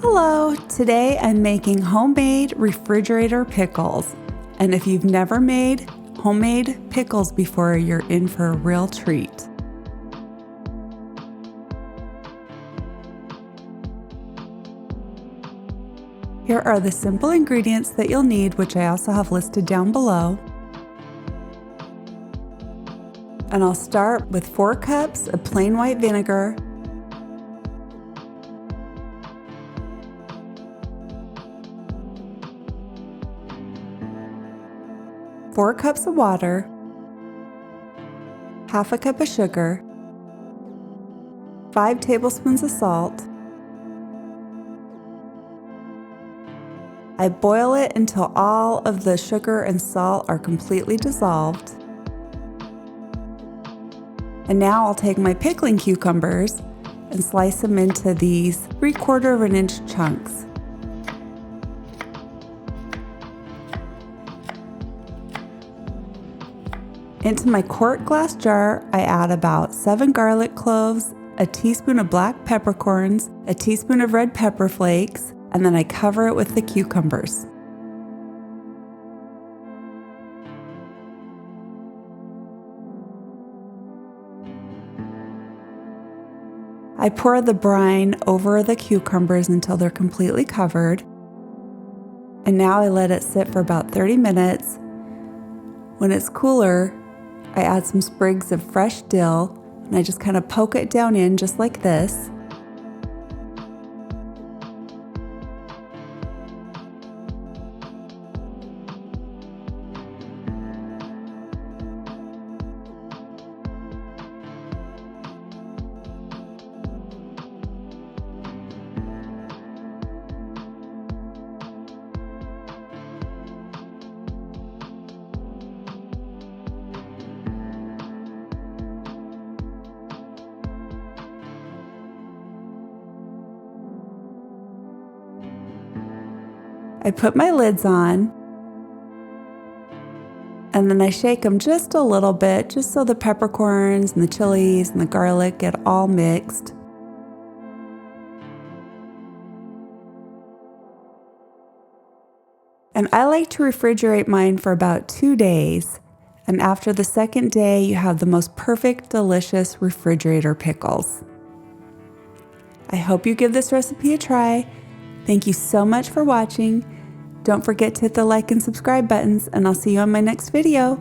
Hello, today I'm making homemade refrigerator pickles. And if you've never made homemade pickles before, you're in for a real treat. Here are the simple ingredients that you'll need, which I also have listed down below. And I'll start with 4 cups of plain white vinegar, 4 cups of water, half a cup of sugar, 5 tablespoons of salt. I boil it until all of the sugar and salt are completely dissolved. And now I'll take my pickling cucumbers and slice them into these 3/4 inch chunks. Into my quart glass jar, I add about 7 garlic cloves, a teaspoon of black peppercorns, a teaspoon of red pepper flakes, and then I cover it with the cucumbers. I pour the brine over the cucumbers until they're completely covered. And now I let it sit for about 30 minutes. When it's cooler, I add some sprigs of fresh dill, and I just kind of poke it down in just like this. I put my lids on, and then I shake them just a little bit, just so the peppercorns and the chilies and the garlic get all mixed. And I like to refrigerate mine for about 2 days. And after the second day, you have the most perfect, delicious refrigerator pickles. I hope you give this recipe a try. Thank you so much for watching. Don't forget to hit the like and subscribe buttons, and I'll see you on my next video.